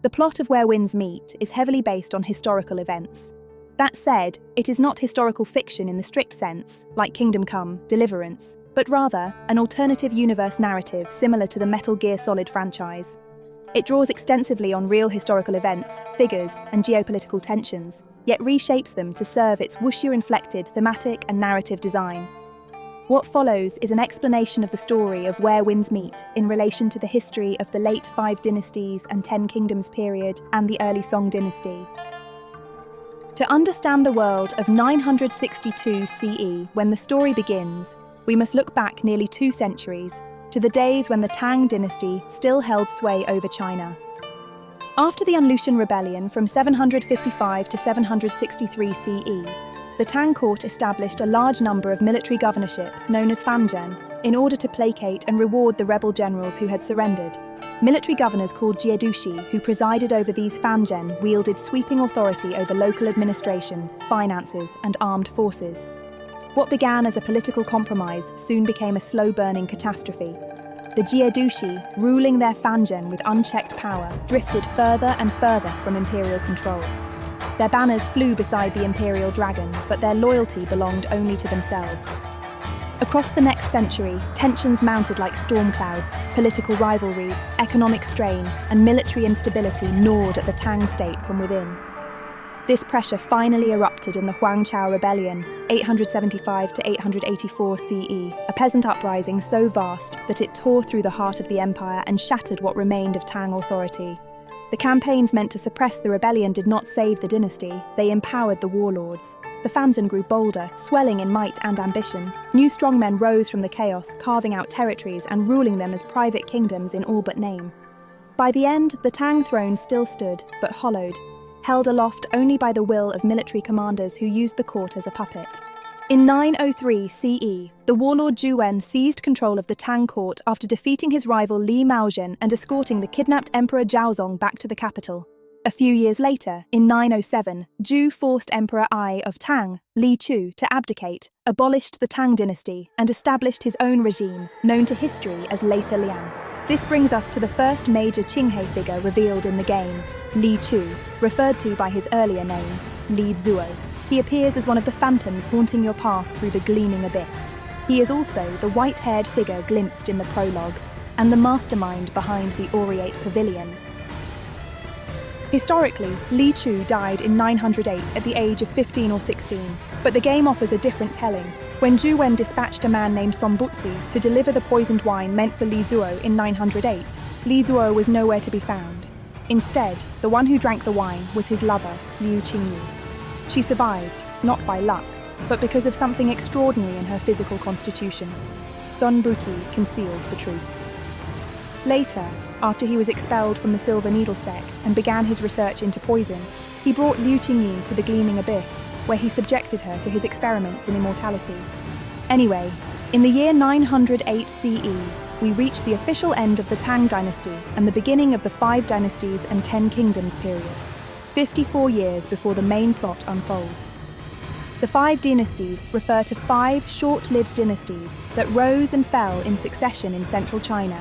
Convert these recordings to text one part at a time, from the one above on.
The plot of Where Winds Meet is heavily based on historical events. That said, it is not historical fiction in the strict sense, like Kingdom Come, Deliverance, but rather an alternative universe narrative similar to the Metal Gear Solid franchise. It draws extensively on real historical events, figures, and geopolitical tensions, yet reshapes them to serve its wuxia-inflected thematic and narrative design. What follows is an explanation of the story of Where Winds Meet in relation to the history of the late 5 dynasties and 10 kingdoms period and the early Song dynasty. To understand the world of 962 CE, when the story begins, we must look back nearly 2 centuries, to the days when the Tang dynasty still held sway over China. After the Unlushan rebellion from 755 to 763 CE, the Tang court established a large number of military governorships known as fanzhen in order to placate and reward the rebel generals who had surrendered. Military governors called jiedushi, who presided over these fanzhen, wielded sweeping authority over local administration, finances, and armed forces. What began as a political compromise soon became a slow-burning catastrophe. The jiedushi, ruling their fanzhen with unchecked power, drifted further and further from imperial control. Their banners flew beside the imperial dragon, but their loyalty belonged only to themselves. Across the next century, tensions mounted like storm clouds, political rivalries, economic strain, and military instability gnawed at the Tang state from within. This pressure finally erupted in the Huangchao Rebellion, 875 to 884 CE, a peasant uprising so vast that it tore through the heart of the empire and shattered what remained of Tang authority. The campaigns meant to suppress the rebellion did not save the dynasty, they empowered the warlords. The fanzhen grew bolder, swelling in might and ambition. New strongmen rose from the chaos, carving out territories and ruling them as private kingdoms in all but name. By the end, the Tang throne still stood, but hollowed, held aloft only by the will of military commanders who used the court as a puppet. In 903 CE, the warlord Zhu Wen seized control of the Tang court after defeating his rival Li Maozhen and escorting the kidnapped Emperor Zhaozong back to the capital. A few years later, in 907, Zhu forced Emperor Ai of Tang, Li Chu, to abdicate, abolished the Tang dynasty, and established his own regime, known to history as Later Liang. This brings us to the first major Qinghe figure revealed in the game, Li Chu, referred to by his earlier name, Li Zuo. He appears as one of the phantoms haunting your path through the gleaming abyss. He is also the white-haired figure glimpsed in the prologue, and the mastermind behind the Aureate Pavilion. Historically, Li Chu died in 908 at the age of 15 or 16, but the game offers a different telling. When Zhu Wen dispatched a man named Song Butzi to deliver the poisoned wine meant for Li Zuo in 908, Li Zuo was nowhere to be found. Instead, the one who drank the wine was his lover, Liu Qingyu. She survived, not by luck, but because of something extraordinary in her physical constitution. Sun Buqi concealed the truth. Later, after he was expelled from the Silver Needle sect and began his research into poison, he brought Liu Qingyu to the Gleaming Abyss, where he subjected her to his experiments in immortality. Anyway, in the year 908 CE, we reach the official end of the Tang dynasty and the beginning of the 5 dynasties and 10 kingdoms period, 54 years before the main plot unfolds. The 5 dynasties refer to 5 short-lived dynasties that rose and fell in succession in central China.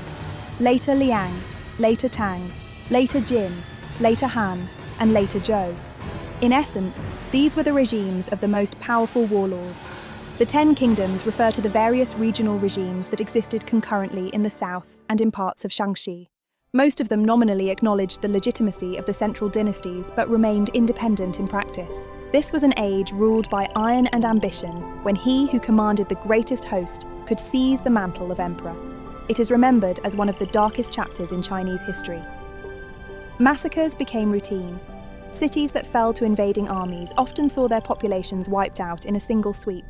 Later Liang, later Tang, later Jin, later Han, and later Zhou. In essence, these were the regimes of the most powerful warlords. The 10 kingdoms refer to the various regional regimes that existed concurrently in the south and in parts of Shaanxi. Most of them nominally acknowledged the legitimacy of the central dynasties but remained independent in practice. This was an age ruled by iron and ambition, when he who commanded the greatest host could seize the mantle of emperor. It is remembered as one of the darkest chapters in Chinese history. Massacres became routine. Cities that fell to invading armies often saw their populations wiped out in a single sweep.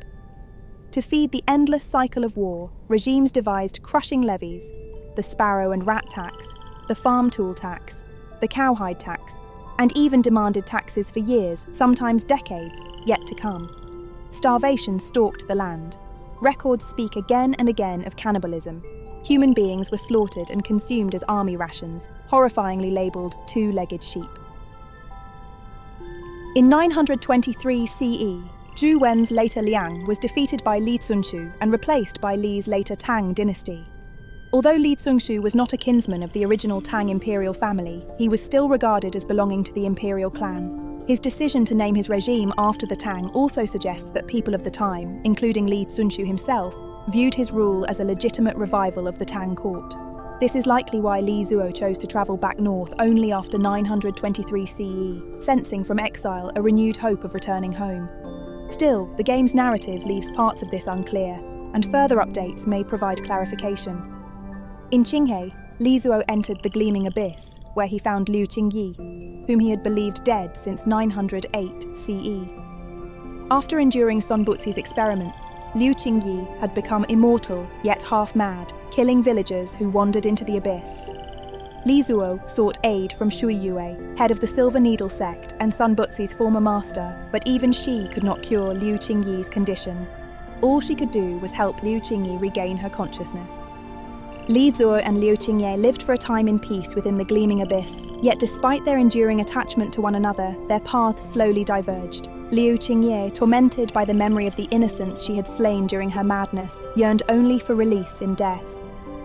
To feed the endless cycle of war, regimes devised crushing levies, the sparrow and rat tax, the farm tool tax, the cowhide tax, and even demanded taxes for years, sometimes decades, yet to come. Starvation stalked the land. Records speak again and again of cannibalism. Human beings were slaughtered and consumed as army rations, horrifyingly labelled 2-legged sheep. In 923 CE, Zhu Wen's later Liang was defeated by Li Cunchu and replaced by Li's later Tang dynasty. Although Li Zhongshu was not a kinsman of the original Tang imperial family, he was still regarded as belonging to the imperial clan. His decision to name his regime after the Tang also suggests that people of the time, including Li Zhongshu himself, viewed his rule as a legitimate revival of the Tang court. This is likely why Li Zuo chose to travel back north only after 923 CE, sensing from exile a renewed hope of returning home. Still, the game's narrative leaves parts of this unclear, and further updates may provide clarification. In Qinghe, Li Zuo entered the Gleaming Abyss, where he found Liu Qingyi, whom he had believed dead since 908 CE. After enduring Sun Buzi's experiments, Liu Qingyi had become immortal, yet half-mad, killing villagers who wandered into the abyss. Li Zuo sought aid from Shui Yue, head of the Silver Needle sect and Sun Buzi's former master, but even she could not cure Liu Qingyi's condition. All she could do was help Liu Qingyi regain her consciousness. Li Zuo and Liu Qingye lived for a time in peace within the Gleaming Abyss, yet despite their enduring attachment to one another, their paths slowly diverged. Liu Qingye, tormented by the memory of the innocents she had slain during her madness, yearned only for release in death.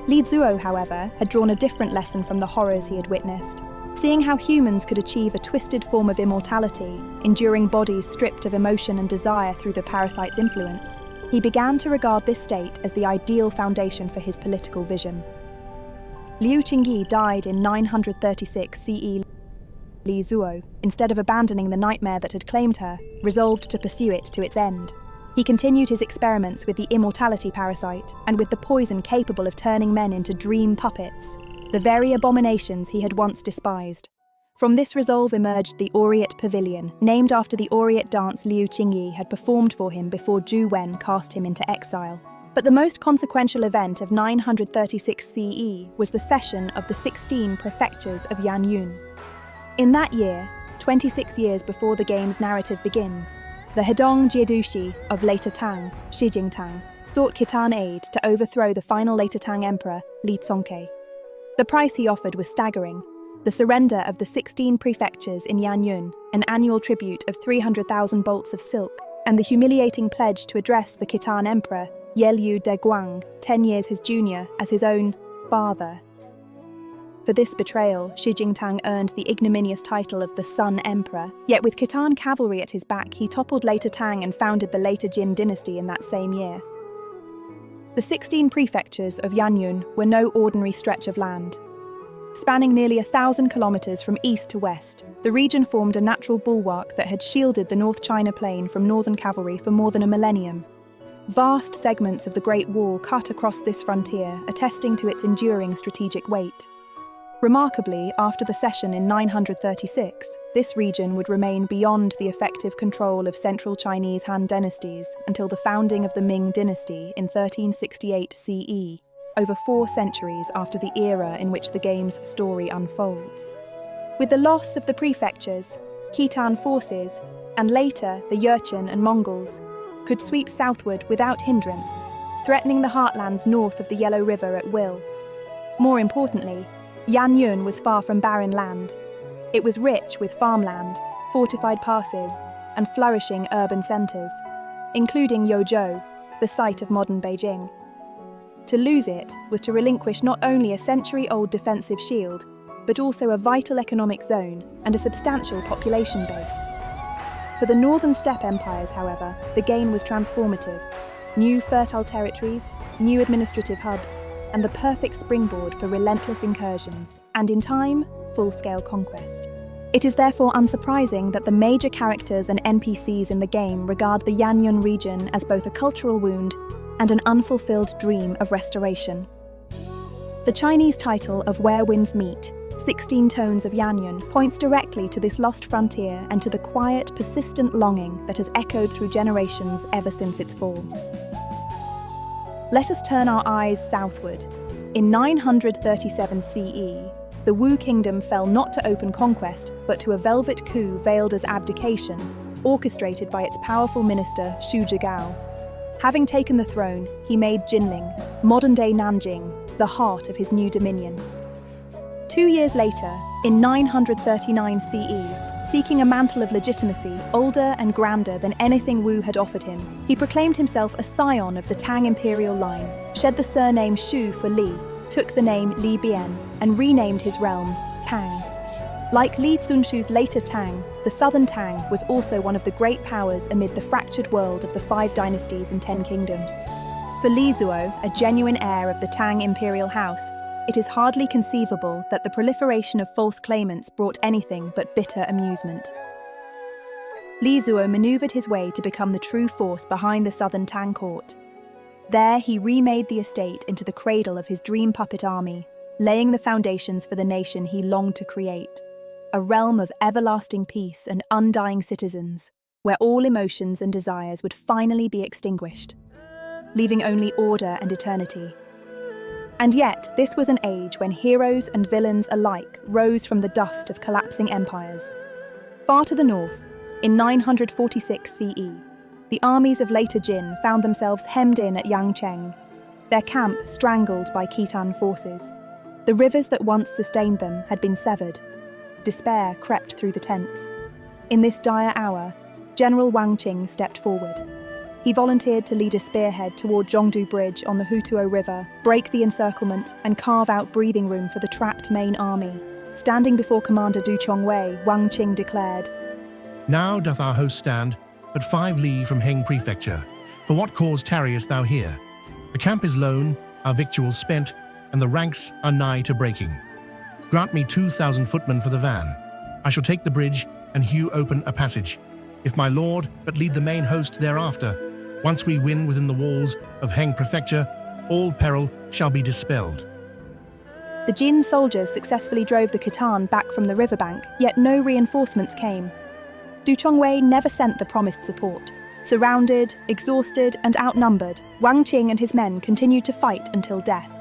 Li Zuo, however, had drawn a different lesson from the horrors he had witnessed. Seeing how humans could achieve a twisted form of immortality, enduring bodies stripped of emotion and desire through the parasite's influence, he began to regard this state as the ideal foundation for his political vision. Liu Qingyi died in 936 CE. Li Zuo, instead of abandoning the nightmare that had claimed her, resolved to pursue it to its end. He continued his experiments with the immortality parasite and with the poison capable of turning men into dream puppets, the very abominations he had once despised. From this resolve emerged the Aureate Pavilion, named after the Aureate dance Liu Qingyi had performed for him before Zhu Wen cast him into exile. But the most consequential event of 936 CE was the cession of the 16 prefectures of Yanyun. In that year, 26 years before the game's narrative begins, the Hedong Jiedushi of later Tang, Shi Jingtang, sought Khitan aid to overthrow the final later Tang emperor, Li Zongke. The price he offered was staggering: the surrender of the 16 prefectures in Yanyun, an annual tribute of 300,000 bolts of silk, and the humiliating pledge to address the Khitan emperor, Yelyu Deguang, 10 years his junior, as his own father. For this betrayal, Shi Jingtang earned the ignominious title of the Sun Emperor, yet with Khitan cavalry at his back, he toppled later Tang and founded the later Jin dynasty in that same year. The 16 prefectures of Yanyun were no ordinary stretch of land. Spanning nearly 1,000 kilometers from east to west, the region formed a natural bulwark that had shielded the North China Plain from northern cavalry for more than a millennium. Vast segments of the Great Wall cut across this frontier, attesting to its enduring strategic weight. Remarkably, after the cession in 936, this region would remain beyond the effective control of central Chinese Han dynasties until the founding of the Ming dynasty in 1368 CE, over 4 centuries after the era in which the game's story unfolds. With the loss of the prefectures, Khitan forces, and later the Jurchen and Mongols, could sweep southward without hindrance, threatening the heartlands north of the Yellow River at will. More importantly, Yanyun was far from barren land. It was rich with farmland, fortified passes, and flourishing urban centres, including Yozhou, the site of modern Beijing. To lose it was to relinquish not only a century-old defensive shield, but also a vital economic zone and a substantial population base. For the northern steppe empires, however, the gain was transformative. New fertile territories, new administrative hubs, and the perfect springboard for relentless incursions, and in time, full-scale conquest. It is therefore unsurprising that the major characters and NPCs in the game regard the Yanyun region as both a cultural wound and an unfulfilled dream of restoration. The Chinese title of Where Winds Meet, 16 Tones of Yanyun, points directly to this lost frontier and to the quiet, persistent longing that has echoed through generations ever since its fall. Let us turn our eyes southward. In 937 CE, the Wu kingdom fell not to open conquest, but to a velvet coup veiled as abdication, orchestrated by its powerful minister Xu Zhigao. Having taken the throne, he made Jinling, modern-day Nanjing, the heart of his new dominion. 2 years later, in 939 CE, seeking a mantle of legitimacy older and grander than anything Wu had offered him, he proclaimed himself a scion of the Tang imperial line, shed the surname Shu for Li, took the name Li Bian and renamed his realm Tang. Like Li Zunshu's later Tang, the southern Tang was also one of the great powers amid the fractured world of the 5 dynasties and 10 kingdoms. For Li Zuo, a genuine heir of the Tang imperial house, it is hardly conceivable that the proliferation of false claimants brought anything but bitter amusement. Li Zuo maneuvered his way to become the true force behind the southern Tang court. There he remade the estate into the cradle of his dream puppet army, laying the foundations for the nation he longed to create. A realm of everlasting peace and undying citizens, where all emotions and desires would finally be extinguished, leaving only order and eternity. And yet, this was an age when heroes and villains alike rose from the dust of collapsing empires. Far to the north, in 946 CE, the armies of later Jin found themselves hemmed in at Yangcheng, their camp strangled by Khitan forces. The rivers that once sustained them had been severed. Despair crept through the tents. In this dire hour, General Wang Qing stepped forward. He volunteered to lead a spearhead toward Jianghu Bridge on the Hutuo River, break the encirclement, and carve out breathing room for the trapped main army. Standing before Commander Du Chongwei, Wang Qing declared, "Now doth our host stand but 5 li from Heng Prefecture. For what cause tarriest thou here? The camp is lone, our victuals spent, and the ranks are nigh to breaking. Grant me 2,000 footmen for the van. I shall take the bridge and hew open a passage. If my lord but lead the main host thereafter, once we win within the walls of Heng Prefecture, all peril shall be dispelled." The Jin soldiers successfully drove the Khitan back from the riverbank, yet no reinforcements came. Du Chongwei never sent the promised support. Surrounded, exhausted, and outnumbered, Wang Qing and his men continued to fight until death.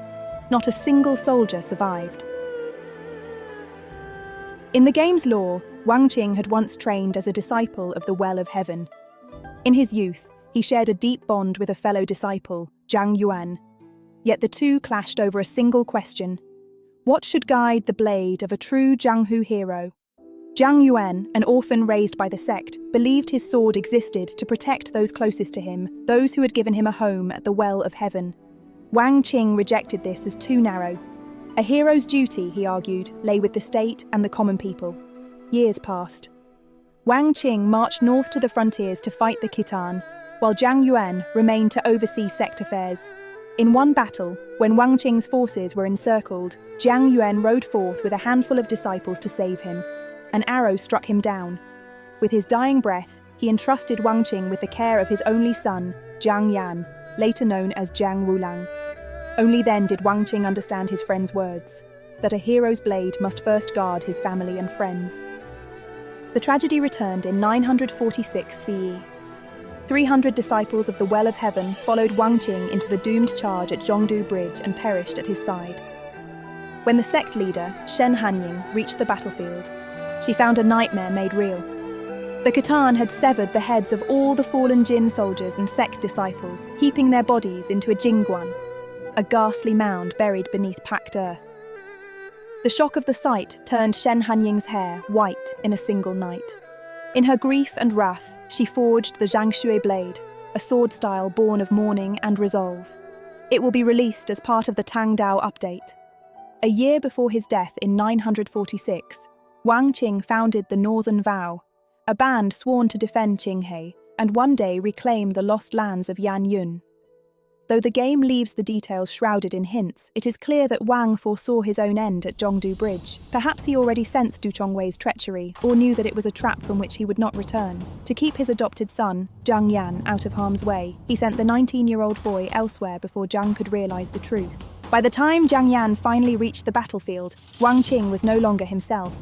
Not a single soldier survived. In the game's lore, Wang Qing had once trained as a disciple of the Well of Heaven. In his youth, he shared a deep bond with a fellow disciple, Zhang Yuan. Yet the two clashed over a single question: what should guide the blade of a true Jianghu hero? Zhang Yuan, an orphan raised by the sect, believed his sword existed to protect those closest to him, those who had given him a home at the Well of Heaven. Wang Qing rejected this as too narrow. A hero's duty, he argued, lay with the state and the common people. Years passed. Wang Qing marched north to the frontiers to fight the Khitan, while Zhang Yuan remained to oversee sect affairs. In one battle, when Wang Qing's forces were encircled, Zhang Yuan rode forth with a handful of disciples to save him. An arrow struck him down. With his dying breath, he entrusted Wang Qing with the care of his only son, Jiang Yan, later known as Jiang Wulang. Only then did Wang Qing understand his friend's words, that a hero's blade must first guard his family and friends. The tragedy returned in 946 CE. 300 disciples of the Well of Heaven followed Wang Qing into the doomed charge at Jianghu Bridge and perished at his side. When the sect leader, Shen Hanying, reached the battlefield, she found a nightmare made real. The Khitan had severed the heads of all the fallen Jin soldiers and sect disciples, heaping their bodies into a jingguan, a ghastly mound buried beneath packed earth. The shock of the sight turned Shen Hanying's hair white in a single night. In her grief and wrath, she forged the Zhangshui blade, a sword style born of mourning and resolve. It will be released as part of the Tang Dao update. A year before his death in 946, Wang Qing founded the Northern Vow, a band sworn to defend Qinghe and one day reclaim the lost lands of Yan Yun. Though the game leaves the details shrouded in hints, it is clear that Wang foresaw his own end at Jianghu Bridge. Perhaps he already sensed Du Chongwei's treachery, or knew that it was a trap from which he would not return. To keep his adopted son, Jiang Yan, out of harm's way, he sent the 19-year-old boy elsewhere before Jiang could realize the truth. By the time Jiang Yan finally reached the battlefield, Wang Qing was no longer himself.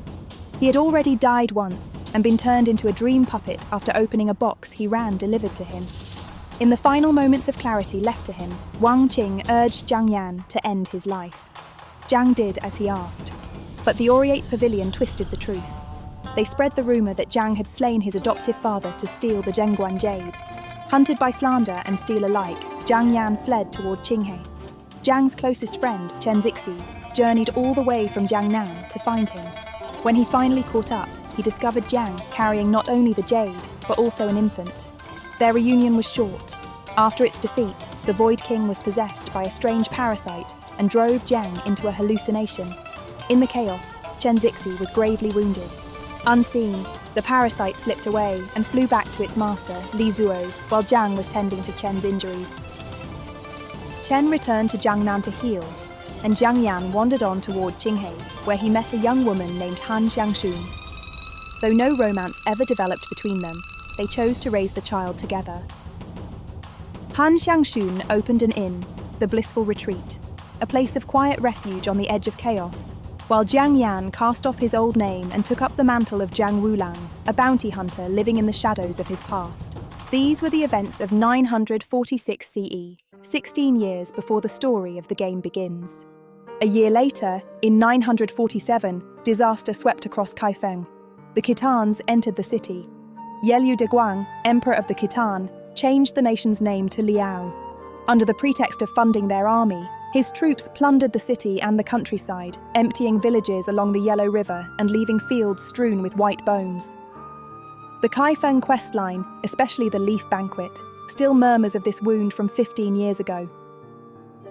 He had already died once and been turned into a dream puppet after opening a box he ran delivered to him. In the final moments of clarity left to him, Wang Qing urged Jiang Yan to end his life. Jiang did as he asked, but the Aureate Pavilion twisted the truth. They spread the rumour that Jiang had slain his adoptive father to steal the Zhengguan jade. Hunted by slander and steel alike, Jiang Yan fled toward Qinghe. Jiang's closest friend, Chen Zixi, journeyed all the way from Jiangnan to find him. When he finally caught up, he discovered Jiang carrying not only the jade, but also an infant. Their reunion was short. After its defeat, the Void King was possessed by a strange parasite, and drove Jiang into a hallucination. In the chaos, Chen Zixi was gravely wounded. Unseen, the parasite slipped away and flew back to its master, Li Zuo, while Jiang was tending to Chen's injuries. Chen returned to Jiangnan to heal, and Jiang Yan wandered on toward Qinghe, where he met a young woman named Han Xiangxun. Though no romance ever developed between them, they chose to raise the child together. Han Xiangxun opened an inn, the Blissful Retreat, a place of quiet refuge on the edge of chaos, while Jiang Yan cast off his old name and took up the mantle of Jiang Wulang, a bounty hunter living in the shadows of his past. These were the events of 946 CE, 16 years before the story of the game begins. A year later, in 947, disaster swept across Kaifeng. The Khitans entered the city. Yelyu de Guang, emperor of the Khitan, changed the nation's name to Liao. Under the pretext of funding their army, his troops plundered the city and the countryside, emptying villages along the Yellow River and leaving fields strewn with white bones. The Kaifeng questline, especially the Leaf Banquet, still murmurs of this wound from 15 years ago.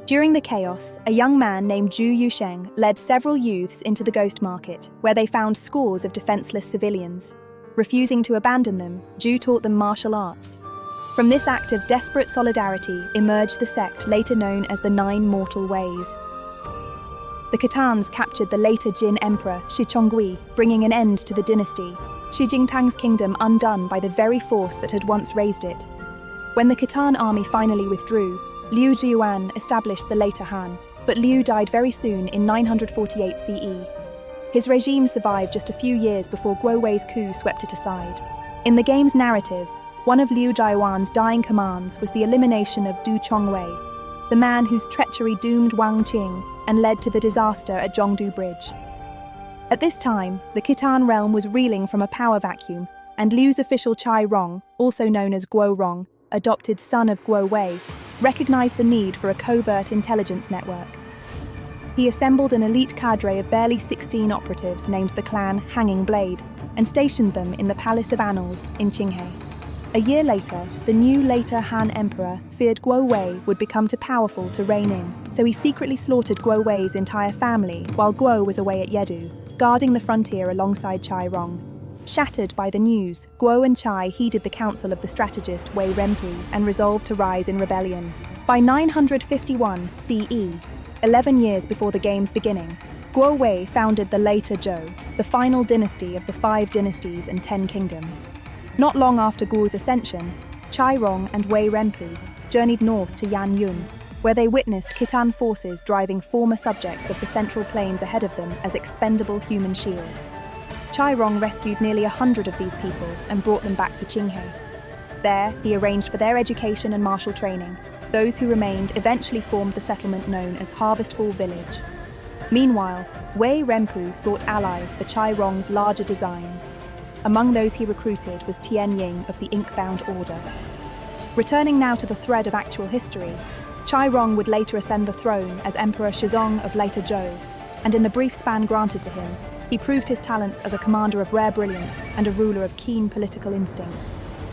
During the chaos, a young man named Zhu Yusheng led several youths into the Ghost Market, where they found scores of defenseless civilians. Refusing to abandon them, Zhu taught them martial arts. From this act of desperate solidarity emerged the sect later known as the Nine Mortal Ways. The Khitans captured the later Jin emperor Shi Chongui, bringing an end to the dynasty, Shi Jingtang's kingdom undone by the very force that had once raised it. When the Khitan army finally withdrew, Liu Zhiyuan established the later Han, but Liu died very soon in 948 CE. His regime survived just a few years before Guo Wei's coup swept it aside. In the game's narrative, one of Liu Zhiyuan's dying commands was the elimination of Du Chongwei, the man whose treachery doomed Wang Qing and led to the disaster at Zhongdu Bridge. At this time, the Khitan realm was reeling from a power vacuum, and Liu's official Chai Rong, also known as Guo Rong, adopted son of Guo Wei, recognized the need for a covert intelligence network. He assembled an elite cadre of barely 16 operatives named the clan Hanging Blade and stationed them in the Palace of Annals in Qinghe. A year later, the new later Han Emperor feared Guo Wei would become too powerful to rein in, so he secretly slaughtered Guo Wei's entire family while Guo was away at Yedu, guarding the frontier alongside Chai Rong. Shattered by the news, Guo and Chai heeded the counsel of the strategist Wei Renpu and resolved to rise in rebellion. By 951 CE, 11 years before the game's beginning, Guo Wei founded the later Zhou, the final dynasty of the 5 dynasties and 10 kingdoms. Not long after Guo's ascension, Chai Rong and Wei Renpu journeyed north to Yanyun, where they witnessed Khitan forces driving former subjects of the Central Plains ahead of them as expendable human shields. Chai Rong rescued nearly 100 of these people and brought them back to Qinghe. There, he arranged for their education and martial training. Those who remained eventually formed the settlement known as Harvestful Village. Meanwhile, Wei Renpu sought allies for Chai Rong's larger designs. Among those he recruited was Tian Ying of the Ink-bound Order. Returning now to the thread of actual history, Chai Rong would later ascend the throne as Emperor Shizong of later Zhou, and in the brief span granted to him, he proved his talents as a commander of rare brilliance and a ruler of keen political instinct.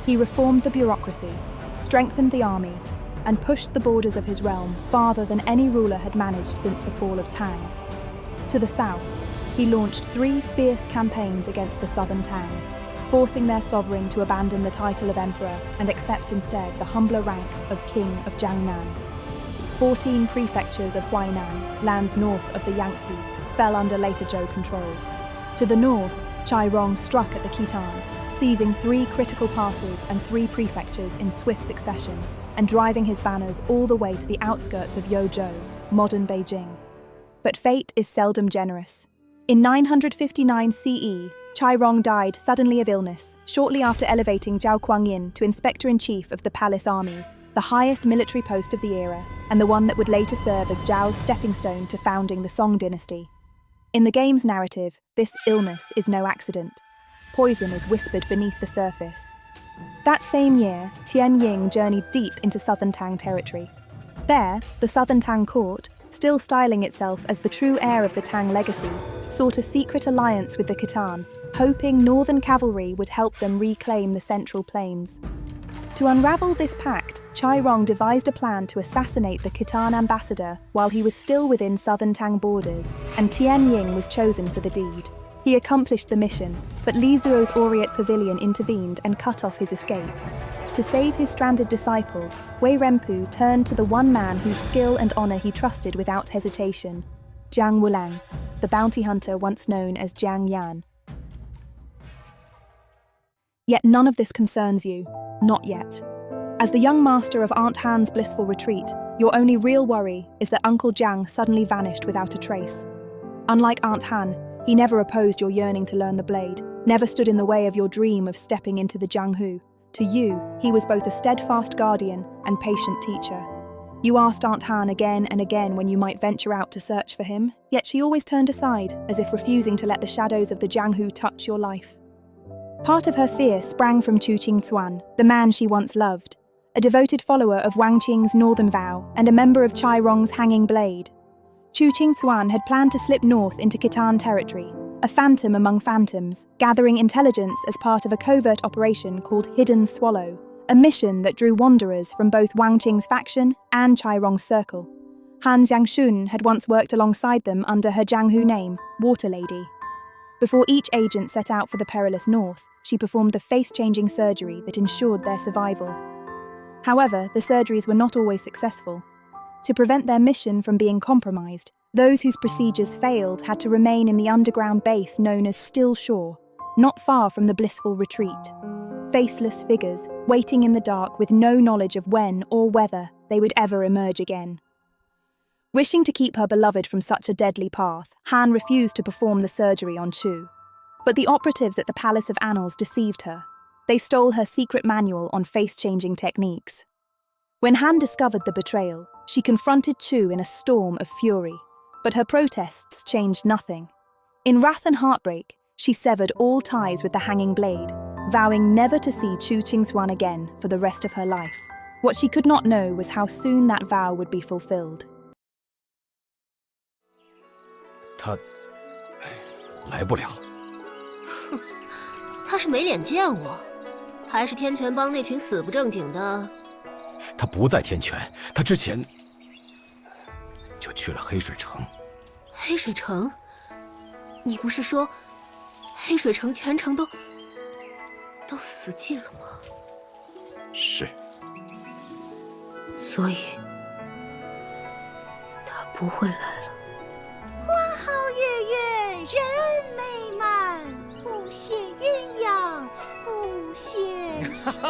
He reformed the bureaucracy, strengthened the army, and pushed the borders of his realm farther than any ruler had managed since the fall of Tang. To the south, he launched 3 fierce campaigns against the southern Tang, forcing their sovereign to abandon the title of emperor and accept instead the humbler rank of king of Jiangnan. 14 prefectures of Huainan, lands north of the Yangtze, fell under later Zhou control. To the north, Chai Rong struck at the Khitan, seizing 3 critical passes and 3 prefectures in swift succession, and driving his banners all the way to the outskirts of Yozhou, modern Beijing. But fate is seldom generous. In 959 CE, Chai Rong died suddenly of illness, shortly after elevating Zhao Kuangyin to Inspector-in-Chief of the Palace Armies, the highest military post of the era, and the one that would later serve as Zhao's stepping stone to founding the Song dynasty. In the game's narrative, this illness is no accident. Poison is whispered beneath the surface. That same year, Tian Ying journeyed deep into southern Tang territory. There, the southern Tang court, still styling itself as the true heir of the Tang legacy, sought a secret alliance with the Khitan, hoping northern cavalry would help them reclaim the Central Plains. To unravel this pact, Chai Rong devised a plan to assassinate the Khitan ambassador while he was still within southern Tang borders, and Tian Ying was chosen for the deed. He accomplished the mission, but Li Zuo's Oriat pavilion intervened and cut off his escape. To save his stranded disciple, Wei Renpu turned to the one man whose skill and honor he trusted without hesitation, Jiang Wulang, the bounty hunter once known as Jiang Yan. Yet none of this concerns you, not yet. As the young master of Aunt Han's blissful retreat, your only real worry is that Uncle Jiang suddenly vanished without a trace. Unlike Aunt Han, he never opposed your yearning to learn the blade, never stood in the way of your dream of stepping into the Jianghu. To you, he was both a steadfast guardian and patient teacher. You asked Aunt Han again and again when you might venture out to search for him, yet she always turned aside, as if refusing to let the shadows of the Jianghu touch your life. Part of her fear sprang from Chu Qingcuan, the man she once loved, a devoted follower of Wang Qing's Northern Vow and a member of Chai Rong's Hanging Blade. Chu Qingcuan had planned to slip north into Khitan territory, a phantom among phantoms, gathering intelligence as part of a covert operation called Hidden Swallow, a mission that drew wanderers from both Wang Qing's faction and Chai Rong's circle. Han Jiangshun had once worked alongside them under her Jianghu name, Water Lady. Before each agent set out for the perilous north, she performed the face-changing surgery that ensured their survival. However, the surgeries were not always successful. To prevent their mission from being compromised, those whose procedures failed had to remain in the underground base known as Still Shore, not far from the blissful retreat. Faceless figures, waiting in the dark with no knowledge of when or whether they would ever emerge again. Wishing to keep her beloved from such a deadly path, Han refused to perform the surgery on Chu. But the operatives at the Palace of Annals deceived her. They stole her secret manual on face-changing techniques. When Han discovered the betrayal, she confronted Chu in a storm of fury, but her protests changed nothing. In wrath and heartbreak, she severed all ties with the Hanging Blade, vowing never to see Chu Qingcuan again for the rest of her life. What she could not know was how soon that vow would be fulfilled. 他来不了。他是没脸见我，还是天泉帮那群死不正经的？他不在天泉，他之前就去了黑水城。黑水城？你不是说黑水城全城都死尽了吗？是。所以他不会来了。花好月圆人美满，不羡鸳鸯不羡仙。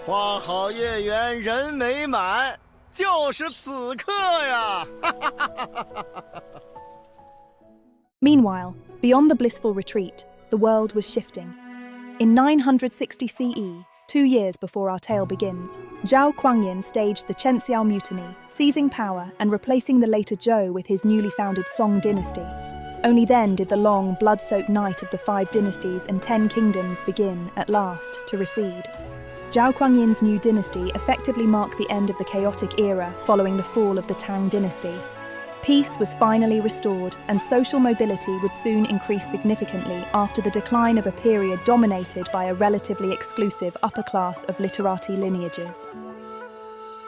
花好月圆人美满，就是此刻呀！ Meanwhile, beyond the blissful retreat, the world was shifting. In 960 CE, 2 years before our tale begins, Zhao Kuangyin staged the Chenxiao Mutiny, seizing power and replacing the later Zhou with his newly founded Song dynasty. Only then did the long, blood-soaked night of the 5 dynasties and 10 kingdoms begin, at last, to recede. Zhao Kuangyin's new dynasty effectively marked the end of the chaotic era following the fall of the Tang dynasty. Peace was finally restored, and social mobility would soon increase significantly after the decline of a period dominated by a relatively exclusive upper class of literati lineages.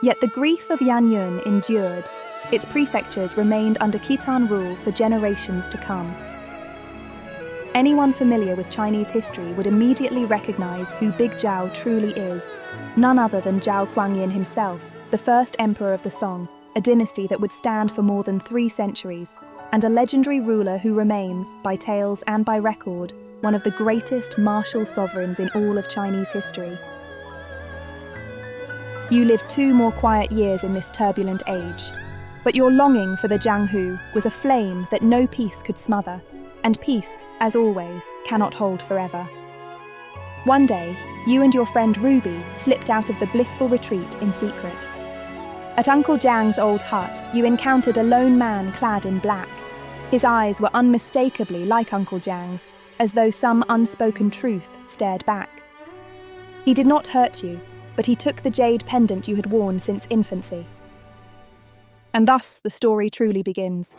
Yet the grief of Yanyun endured. Its prefectures remained under Khitan rule for generations to come. Anyone familiar with Chinese history would immediately recognize who Big Zhao truly is. None other than Zhao Kuangyin himself, the first emperor of the Song, a dynasty that would stand for more than 3 centuries, and a legendary ruler who remains, by tales and by record, one of the greatest martial sovereigns in all of Chinese history. You lived 2 more quiet years in this turbulent age, but your longing for the Jianghu was a flame that no peace could smother, and peace, as always, cannot hold forever. One day, you and your friend Ruby slipped out of the blissful retreat in secret. At Uncle Jiang's old hut, you encountered a lone man clad in black. His eyes were unmistakably like Uncle Jiang's, as though some unspoken truth stared back. He did not hurt you, but he took the jade pendant you had worn since infancy. And thus the story truly begins.